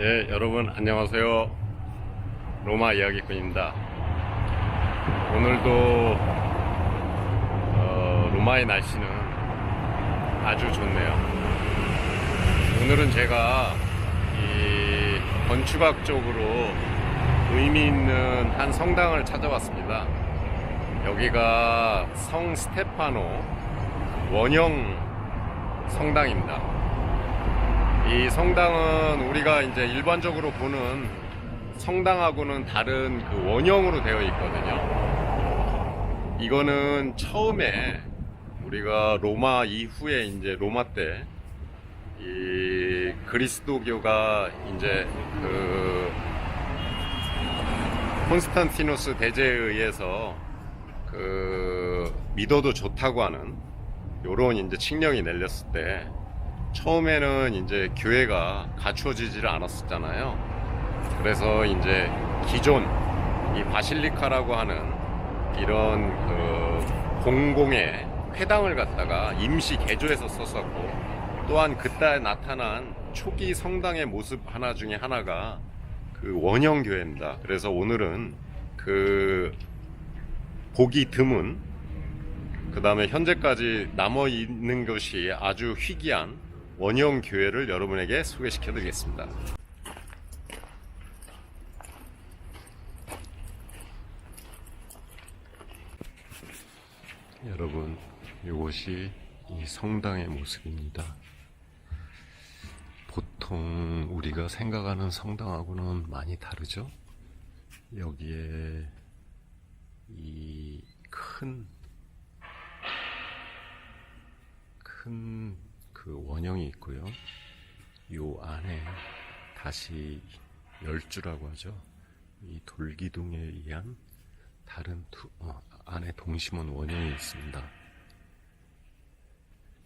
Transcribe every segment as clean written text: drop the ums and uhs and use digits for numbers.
예, 여러분 안녕하세요. 로마 이야기꾼입니다. 오늘도 로마의 날씨는 아주 좋네요. 오늘은 제가 이 건축학적으로 의미 있는 한 성당을 찾아왔습니다. 여기가 성 스테파노 원형 성당입니다. 이 성당은 우리가 이제 일반적으로 보는 성당하고는 다른 그 원형으로 되어 있거든요. 이거는 처음에 우리가 로마 이후에 이제 로마 때 이 그리스도교가 이제 그 콘스탄티누스 대제에 의해서 그 믿어도 좋다고 하는 요런 이제 칙령이 내렸을 때 처음에는 이제 교회가 갖추어지지를 않았었잖아요. 그래서 이제 기존 이 바실리카라고 하는 이런 그 공공의 회당을 갖다가 임시 개조해서 썼었고, 또한 그때 나타난 초기 성당의 모습 하나 중에 하나가 그 원형 교회입니다. 그래서 오늘은 그 보기 드문, 그 다음에 현재까지 남아 있는 것이 아주 희귀한 원형 교회를 여러분에게 소개시켜 드리겠습니다. 여러분, 이것이 이 성당의 모습입니다. 보통 우리가 생각하는 성당하고는 많이 다르죠? 여기에 이 큰 그 원형이 있고요. 요 안에 다시 열주라고 하죠. 이 돌기둥에 의한 다른 안에 동심원 원형이 있습니다.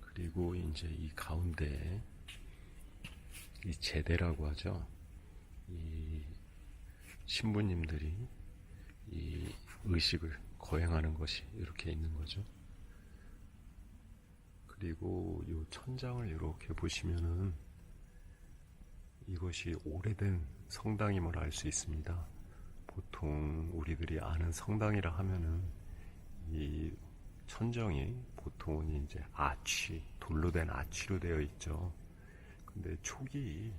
그리고 이제 이 가운데 이 제대라고 하죠. 이 신부님들이 이 의식을 거행하는 것이 이렇게 있는 거죠. 그리고 이 천장을 이렇게 보시면은 이것이 오래된 성당임을 알 수 있습니다. 보통 우리들이 아는 성당이라 하면은 이 천정이 보통은 이제 아치, 돌로 된 아치로 되어 있죠. 근데 초기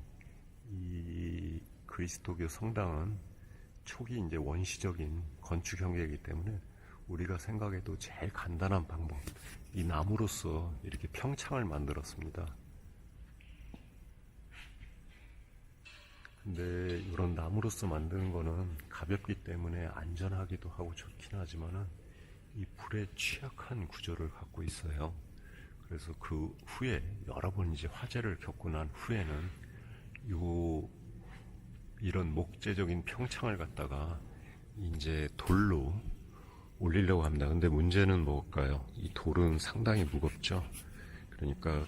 이 그리스도교 성당은 초기 이제 원시적인 건축 형태이기 때문에 우리가 생각해도 제일 간단한 방법, 이 나무로서 이렇게 평창을 만들었습니다. 근데 이런 나무로서 만드는 거는 가볍기 때문에 안전하기도 하고 좋긴 하지만은 이 불에 취약한 구조를 갖고 있어요. 그래서 그 후에 여러 번 이제 화재를 겪고 난 후에는 이런 목재적인 평창을 갖다가 이제 돌로 올리려고 합니다. 근데 문제는 뭘까요? 이 돌은 상당히 무겁죠. 그러니까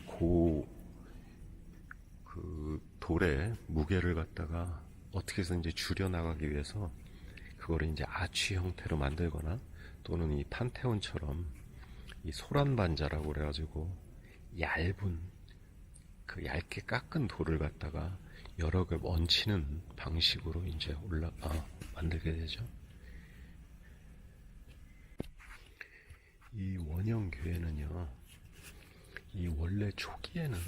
그 돌의 무게를 갖다가 어떻게 해서든지 줄여나가기 위해서 그거를 이제 아치 형태로 만들거나, 또는 이 판테온처럼 이 소란반자라고 그래가지고 얇은 그 얇게 깎은 돌을 갖다가 여러 개 얹히는 방식으로 이제 만들게 되죠. 이 원형 교회는요, 이 원래 초기에는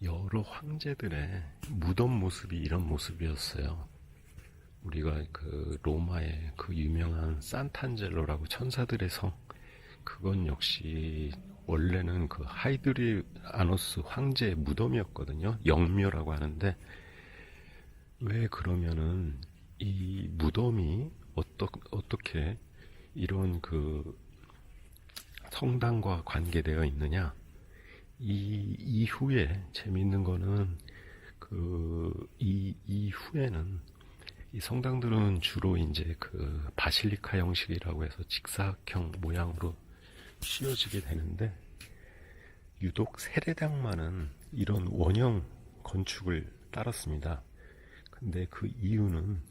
여러 황제들의 무덤 모습이 이런 모습이었어요. 우리가 그 로마의 그 유명한 산탄젤로라고 천사들의 성, 그건 역시 원래는 그 하이드리아노스 황제의 무덤이었거든요. 영묘라고 하는데, 왜 그러면은 이 무덤이 어떻게 이런 그 성당과 관계되어 있느냐? 이 이후에 재미있는 거는 이후에는 이 성당들은 주로 이제 그 바실리카 형식이라고 해서 직사각형 모양으로 씌워지게 되는데, 유독 세례당만은 이런 원형 건축을 따랐습니다. 근데 그 이유는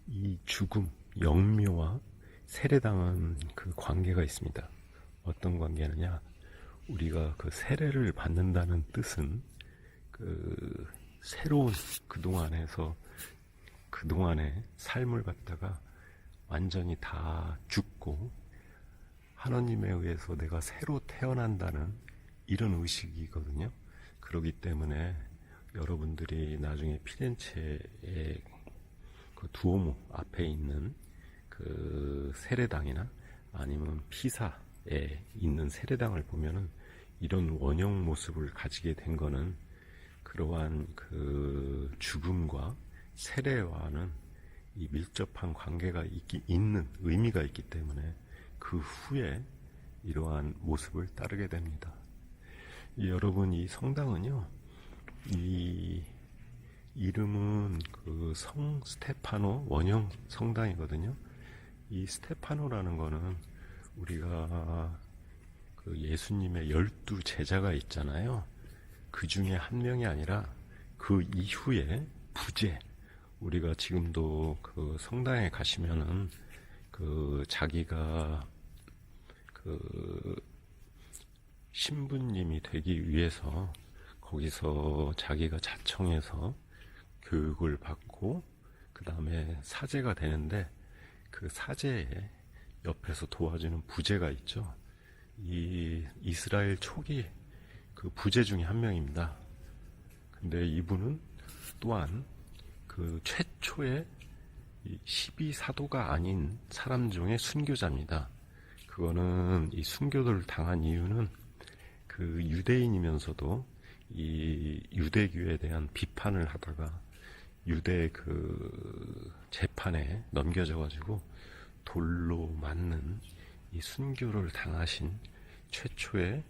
이 죽음, 영묘와 세례당은 그 관계가 있습니다. 어떤 관계느냐? 우리가 그 세례를 받는다는 뜻은 그 새로운 그동안의 삶을 갖다가 완전히 다 죽고 하나님에 의해서 내가 새로 태어난다는 이런 의식이거든요. 그렇기 때문에 여러분들이 나중에 피렌체의 그 두오모 앞에 있는 그 세례당이나 아니면 피사에 있는 세례당을 보면은 이런 원형 모습을 가지게 된 거는 그러한 그 죽음과 세례와는 이 밀접한 관계가 있는 의미가 있기 때문에 그 후에 이러한 모습을 따르게 됩니다. 여러분, 이 성당은요, 이 이름은 그 성 스테파노 원형 성당이거든요. 이 스테파노라는 거는 우리가 그 예수님의 12 제자가 있잖아요. 그 중에 한 명이 아니라 그 이후에 부제, 우리가 지금도 그 성당에 가시면은 그 자기가 그 신부님이 되기 위해서 거기서 자기가 자청해서 교육을 받고 그 다음에 사제가 되는데 그 사제의 옆에서 도와주는 부제가 있죠. 이 이스라엘 초기 그 부제 중에 한 명입니다. 근데 이분은 또한 그 최초의 12사도가 아닌 사람 중에 순교자입니다. 그거는 이 순교를 당한 이유는 그 유대인이면서도 이 유대교에 대한 비판을 하다가 유대 그 재판에 넘겨져 가지고 돌로 맞는 이 순교를 당하신 최초의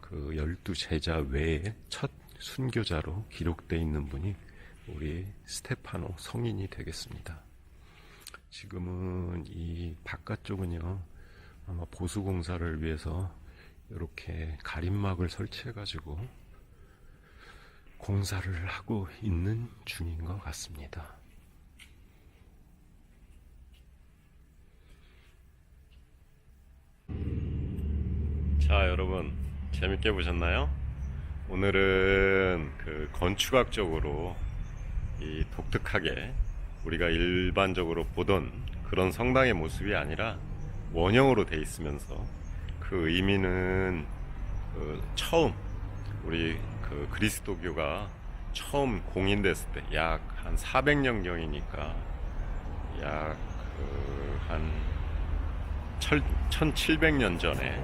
그 12 제자 외에 첫 순교자로 기록되어 있는 분이 우리 스테파노 성인이 되겠습니다. 지금은 이 바깥쪽은요, 아마 보수공사를 위해서 이렇게 가림막을 설치해 가지고 공사를 하고 있는 중인 것 같습니다. 자, 여러분 재밌게 보셨나요? 오늘은 그 건축학적으로 이 독특하게 우리가 일반적으로 보던 그런 성당의 모습이 아니라 원형으로 돼 있으면서 그 의미는 그 처음 우리 그 그리스도교가 처음 공인됐을 때 약 한 400년경이니까 약 한 1700년 전에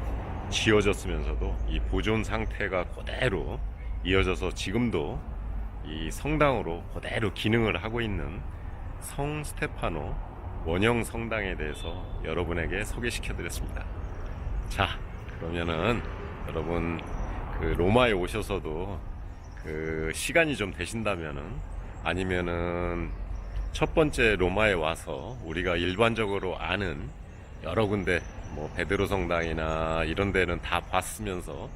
지어졌으면서도 이 보존 상태가 그대로 이어져서 지금도 이 성당으로 그대로 기능을 하고 있는 성 스테파노 원형 성당에 대해서 여러분에게 소개시켜 드렸습니다. 자, 그러면은 여러분 그 로마에 오셔서도 그 시간이 좀 되신다면은 아니면은 첫 번째 로마에 와서 우리가 일반적으로 아는 여러 군데 뭐 베드로 성당이나 이런 데는 다 봤으면서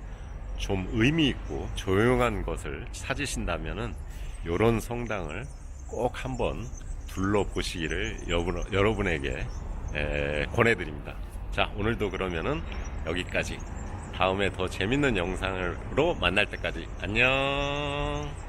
좀 의미 있고 조용한 것을 찾으신다면은 요런 성당을 꼭 한번 둘러보시기를 여러분에게 권해드립니다. 자, 오늘도 그러면은 여기까지. 다음에 더 재밌는 영상으로 만날 때까지 안녕.